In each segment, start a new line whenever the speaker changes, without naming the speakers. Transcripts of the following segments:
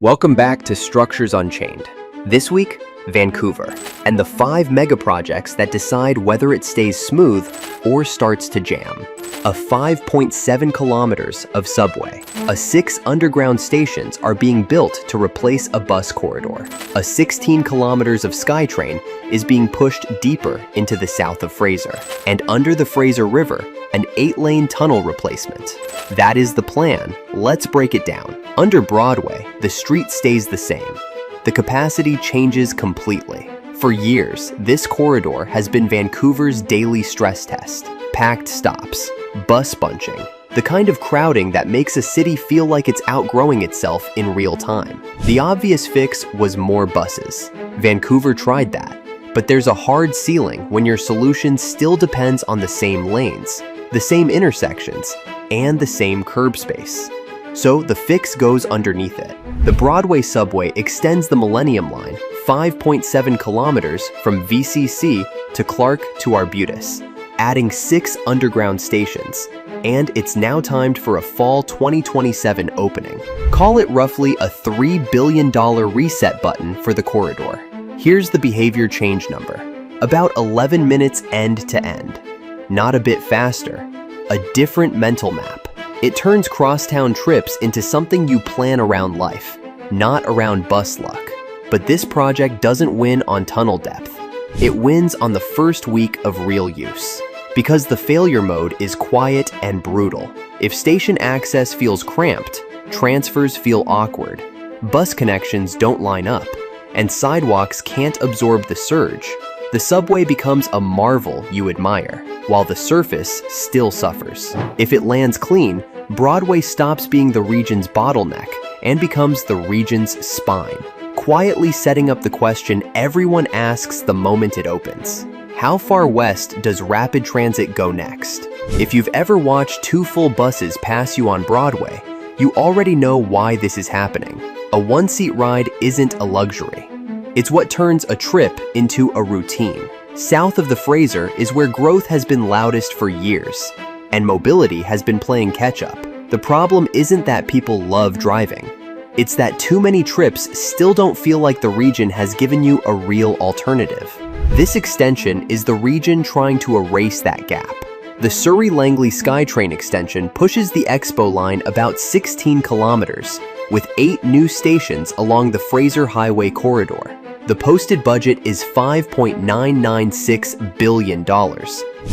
Welcome back to Structures Unchained. This week, Vancouver, and the 5 megaprojects that decide whether it stays smooth or starts to jam. A 5.7 kilometers of subway. 6 underground stations are being built to replace a bus corridor. 16 kilometers of SkyTrain is being pushed deeper into the South-of-Fraser. And under the Fraser River, an 8-lane tunnel replacement. That is the plan. Let's break it down. Under Broadway, the street stays the same. The capacity changes completely. For years, this corridor has been Vancouver's daily stress test. Packed stops, bus bunching, the kind of crowding that makes a city feel like it's outgrowing itself in real time. The obvious fix was more buses. Vancouver tried that, but there's a hard ceiling when your solution still depends on the same lanes, the same intersections, and the same curb space. So the fix goes underneath it. The Broadway subway extends the Millennium Line 5.7 kilometers from VCC to Clark to Arbutus, adding 6 underground stations, and it's now timed for a fall 2027 opening. Call it roughly a $3 billion reset button for the corridor. Here's the behavior change number. About 11 minutes end to end. Not a bit faster. A different mental map. It turns crosstown trips into something you plan around life, not around bus luck. But this project doesn't win on tunnel depth. It wins on the first week of real use. Because the failure mode is quiet and brutal. If station access feels cramped, transfers feel awkward, bus connections don't line up, and sidewalks can't absorb the surge, the subway becomes a marvel you admire, while the surface still suffers. If it lands clean, Broadway stops being the region's bottleneck and becomes the region's spine, quietly setting up the question everyone asks the moment it opens. How far west does rapid transit go next? If you've ever watched 2 full buses pass you on Broadway, you already know why this is happening. A 1-seat ride isn't a luxury. It's what turns a trip into a routine. South of the Fraser is where growth has been loudest for years, and mobility has been playing catch-up. The problem isn't that people love driving. It's that too many trips still don't feel like the region has given you a real alternative. This extension is the region trying to erase that gap. The Surrey Langley SkyTrain extension pushes the Expo line about 16 kilometers, with 8 new stations along the Fraser Highway corridor. The posted budget is $5.996 billion,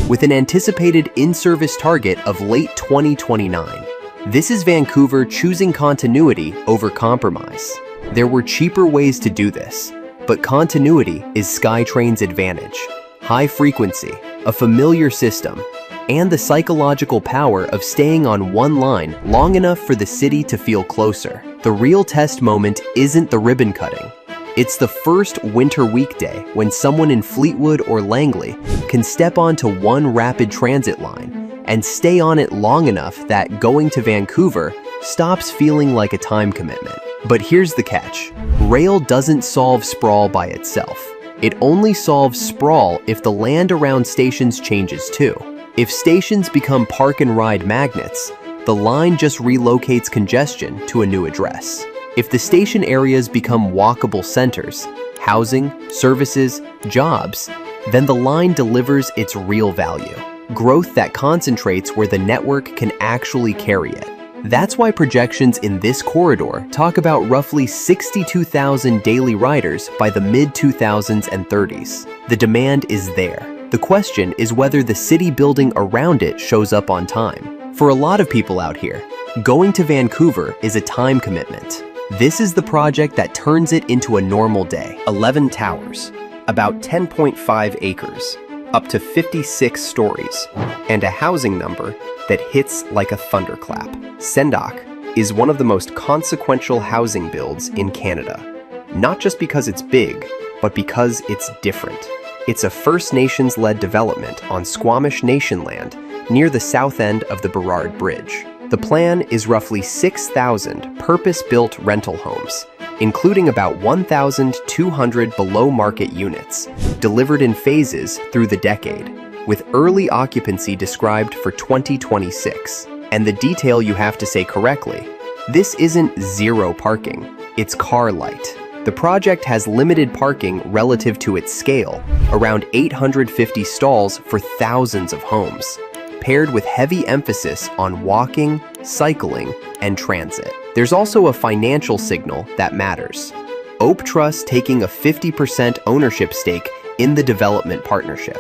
with an anticipated in-service target of late 2029. This is Vancouver choosing continuity over compromise. There were cheaper ways to do this, but continuity is SkyTrain's advantage. High frequency, a familiar system, and the psychological power of staying on one line long enough for the city to feel closer. The real test moment isn't the ribbon cutting. It's the first winter weekday when someone in Fleetwood or Langley can step onto one rapid transit line and stay on it long enough that going to Vancouver stops feeling like a time commitment. But here's the catch. Rail doesn't solve sprawl by itself. It only solves sprawl if the land around stations changes too. If stations become park and ride magnets, the line just relocates congestion to a new address. If the station areas become walkable centers, housing, services, jobs, then the line delivers its real value. Growth that concentrates where the network can actually carry it. That's why projections in this corridor talk about roughly 62,000 daily riders by the mid-2000s and 30s. The demand is there. The question is whether the city building around it shows up on time. For a lot of people out here, going to Vancouver is a time commitment. This is the project that turns it into a normal day. 11 towers, about 10.5 acres, up to 56 stories, and a housing number that hits like a thunderclap. Sendak is one of the most consequential housing builds in Canada, not just because it's big, but because it's different. It's a First Nations-led development on Squamish Nation land near the south end of the Burrard Bridge. The plan is roughly 6,000 purpose-built rental homes, including about 1,200 below-market units, delivered in phases through the decade, with early occupancy described for 2026. And the detail you have to say correctly, this isn't zero parking. It's car light. The project has limited parking relative to its scale, around 850 stalls for thousands of homes, paired with heavy emphasis on walking, cycling, and transit. There's also a financial signal that matters. Oak Trust taking a 50% ownership stake in the development partnership.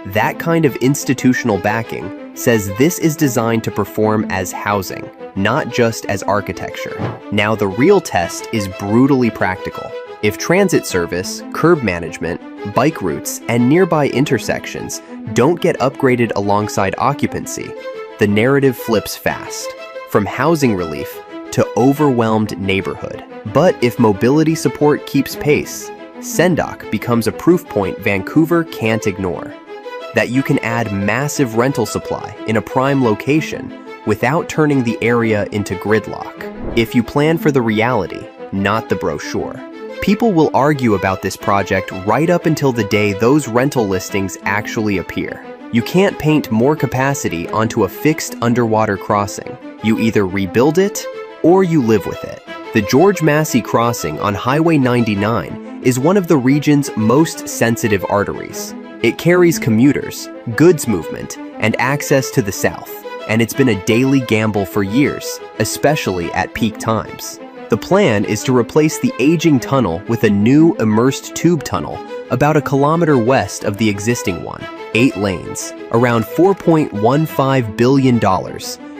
That kind of institutional backing says this is designed to perform as housing, not just as architecture. Now the real test is brutally practical. If transit service, curb management, bike routes, and nearby intersections don't get upgraded alongside occupancy, the narrative flips fast, from housing relief to overwhelmed neighborhood. But if mobility support keeps pace, SENDOC becomes a proof point Vancouver can't ignore. That you can add massive rental supply in a prime location without turning the area into gridlock. If you plan for the reality, not the brochure. People will argue about this project right up until the day those rental listings actually appear. You can't paint more capacity onto a fixed underwater crossing. You either rebuild it or you live with it. The George Massey crossing on Highway 99 is one of the region's most sensitive arteries. It carries commuters, goods movement, and access to the south, and it's been a daily gamble for years, especially at peak times. The plan is to replace the aging tunnel with a new immersed tube tunnel about a kilometer west of the existing one, 8 lanes, around $4.15 billion,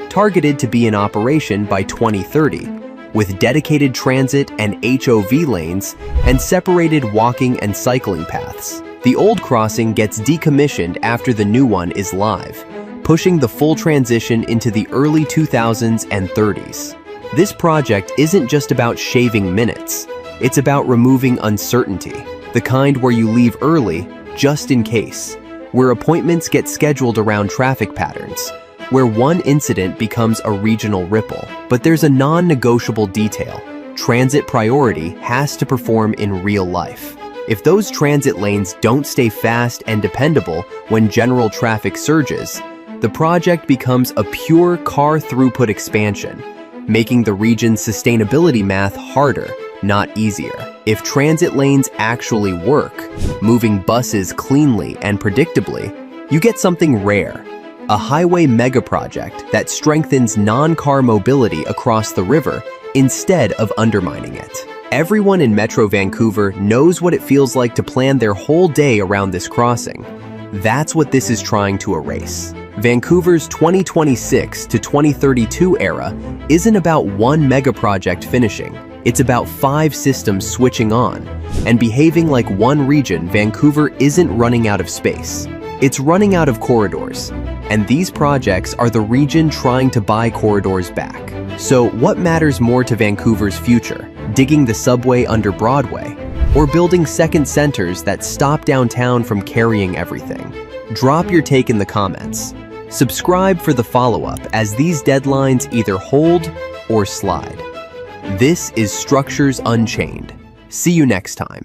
targeted to be in operation by 2030, with dedicated transit and HOV lanes and separated walking and cycling paths. The old crossing gets decommissioned after the new one is live, pushing the full transition into the early 2000s and 30s. This project isn't just about shaving minutes, it's about removing uncertainty, the kind where you leave early just in case, where appointments get scheduled around traffic patterns, where one incident becomes a regional ripple. But there's a non-negotiable detail. Transit priority has to perform in real life. If those transit lanes don't stay fast and dependable when general traffic surges, the project becomes a pure car throughput expansion, making the region's sustainability math harder, not easier. If transit lanes actually work, moving buses cleanly and predictably, you get something rare. A highway megaproject that strengthens non-car mobility across the river instead of undermining it. Everyone in Metro Vancouver knows what it feels like to plan their whole day around this crossing. That's what this is trying to erase. Vancouver's 2026 to 2032 era isn't about one megaproject finishing. It's about 5 systems switching on and behaving like one region. Vancouver isn't running out of space. It's running out of corridors. And these projects are the region trying to buy corridors back. So what matters more to Vancouver's future? Digging the subway under Broadway, or building second centers that stop downtown from carrying everything? Drop your take in the comments. Subscribe for the follow-up as these deadlines either hold or slide. This is Structures Unchained. See you next time.